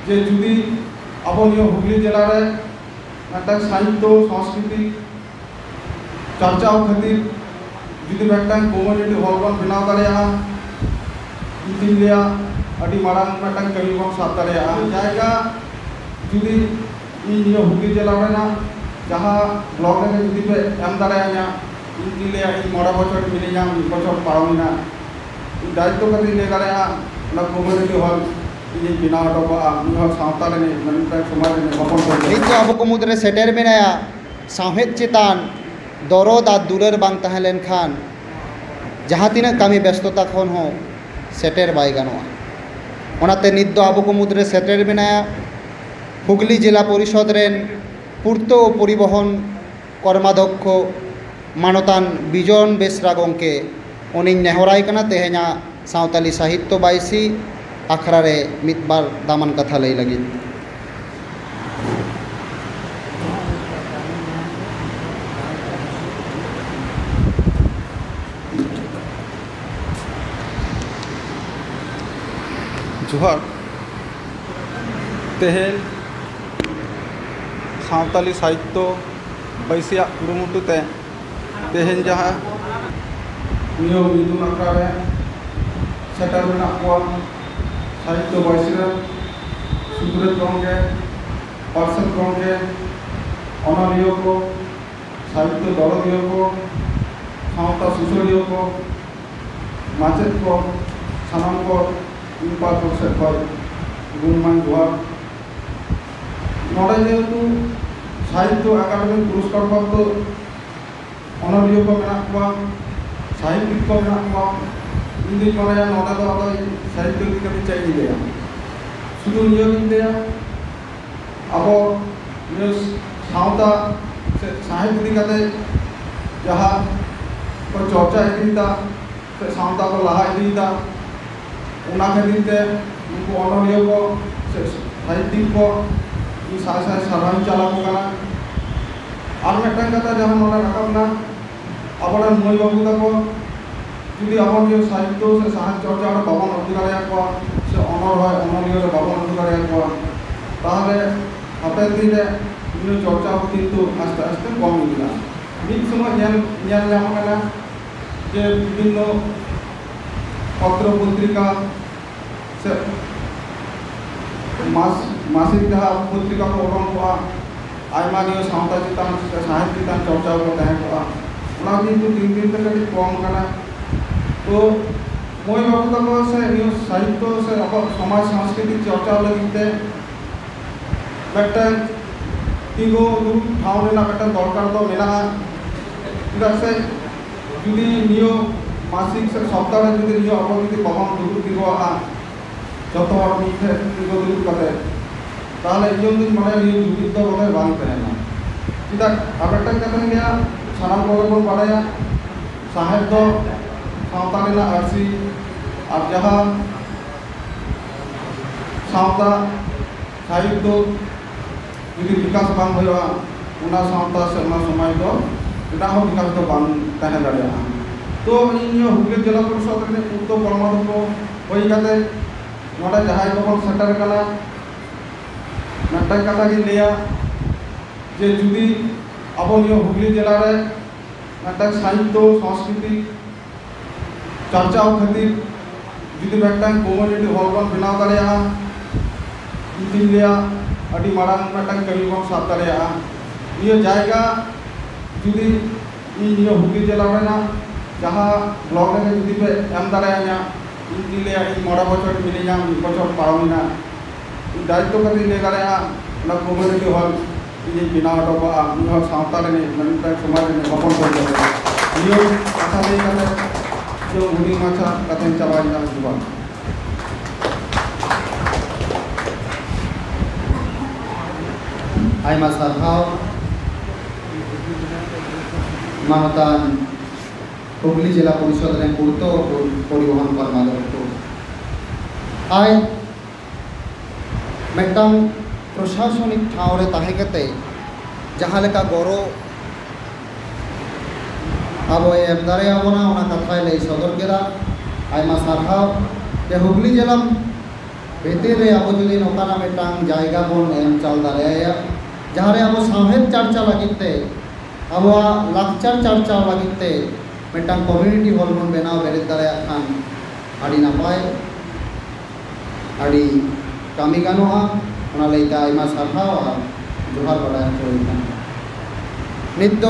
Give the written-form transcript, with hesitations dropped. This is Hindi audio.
যে যদি আবো নিয়ে হুগলি জেলার একটা সাহিত্য সংস্কৃতি চর্চাও খাতির যদি একটা কমিউনিটি হল বন বেনাও দাড়েয়া ইন্ডিয়া আদি মারাং একটা কমি বন সাব দাড়েয়া জায়গা যদি নিয়ে হুগলি জেলা রেনা जहाँ ब्लॉक रे जुदी पे एम दाड़ाया इनके मोड़ा बचर मिलेना बचर पारमिना दायित्व कति ले दाड़ाया ना कमिउनिटी हल इन बिना हटोबा हल सावता रे मनता समाज रे हपन को नित अब को मुद्रे सेटेर मेनाया साहेद चितान दरद आ दुलर बांग तहे लेन खान जहाँ तीना कमी व्यस्तता खन हो सेटेर बाय गानोआ ओनाते नित दो अब को मुद्रे सेटेर मेनाया हुगली जिला परिषद रेन पूर्त और परिवहन कर्माध्यक्ष मानतान बिजन बेसरा गंके उन्हीं नेहराय कना तेहेना सावताली साहित्य बाईसी आखड़ा रे मितबार दामन कथा लई लगी जोहार तेहेन सावताली साहित्य बैसिया कुरुमुटुते तेहेन जहाँ नियो मिदुन आखड़ा रे सेटर मेना को साहित्य बैसिया सुब्रत गंगे पार्षद गंगे अनारियो को साहित्य दलदियो को सावता सुसरियो को माचेद को सानाम को इनपा से गुणमान जोहार नोड़े जेहेतु साहित्य अकादमी पुरस्कार प्राप्त अनरियो को मेना को साहित्यिक को मेना को इंदी माने नोड़े दो साहित्य की कभी चाहिए गया शुद्ध नियोग इंडिया अब ये सावता साहित्य की कते जहाँ को चर्चा इदीता सावता को लहा इदीता उना खातिर उनको अनरियो को साहित्यिक को सारे साधारण चला और मिट्टन कथा जहाँ नोड़ा रकबना अब मई बाबू तको जुदी अब साहित्य से साहस चर्चा बाबन अधिकार से अनर है अनरिय बाबन अधिकार ताहले हापेन दिन में चर्चा किंतु आस्ते आस्ते कम इदिना मिद समय जे विभिन्न पत्र पत्रिका से मासिक जहाँ पत्रिका को ओडोन को आयमा नियो सावता चितान साहित्य चितान चर्चा को तहे को ओना किंतु दिन दिन तक कटी कम कना तो मई बाबू तक से नियो साहित्य से अब समाज सांस्कृतिक चर्चा लगिते बेटा तीगो ठाव रेना बेटा दरकार तो मेना से जुदी नियो मासिक से सप्ताह जुदी नियो अब जुदी बाबन दुरु दिगो जत हर मिथे तीगो दुरु कते ताहले इजन दिन माने नियो जुदी तो बोले बांग तहेना चिदा आबेटा कतन गया सानाम को बन बाड़ाया साहित्य सावता रेना आरसी और जहाँ सावता साहित्य जुदी विकास बांग होया उना सावता से उना समय तो एटा हो विकास तो बांग तहे दाड़िया तो इन हुगली जिला परिषद रे पूर्त कर्माध्यक्ष होई काते नोडा जहाय को सेटर कना नाटक कथा की लिया जे जुदी अब हुगली जिला रे नाटक साहित्य संस्कृति चर्चाओ खातिर जुदी एक कमिउनिटी हल बन बेनाव दाड़ेया इंडिया अभी मारांग कमी बन साब दाड़ेया नियो जायगा जुदी इन हुगली जिला रेना जहाँ ब्लॉक रे जुदी पे एम दाड़ाया इनके मोड़ा बचर मिलेना बचर पारमिना दायित्व कति ले दाड़ाया ना कमिउनिटी हल इन बेनाव हटोबा हल सावता रे मनता समाज रे हपन को नियो कथा ले काते जो हुनी माछा कथा चलाइना जुबा आयमा सारहाव मानतान हुगली जिला परिषद रे पूर्त परिवहन कर्माध्यक्ष आय मेटांग प्रशासनिक ठाव रे ताहे कते जहाँ लेका गौरव अब एम दारे आबोना ओना कथा ले सदर केरा आयमा सारहाव जे हुगली जिला भितर रे अब जुदी नोकाना मिटांग जायगा बन एम चाल दाड़ेया जहाँ रे अब साहेब चर्चा लगिते अब लाक्चर चर्चा लगिते मिटांग कम्युनिटी हॉल बन बनाव बेरेद दाड़ेया खान आड़ी नापाय आड़ी कामी गानोआ ओना लैते आयमा सारहाव जोहार बाड़ाय नित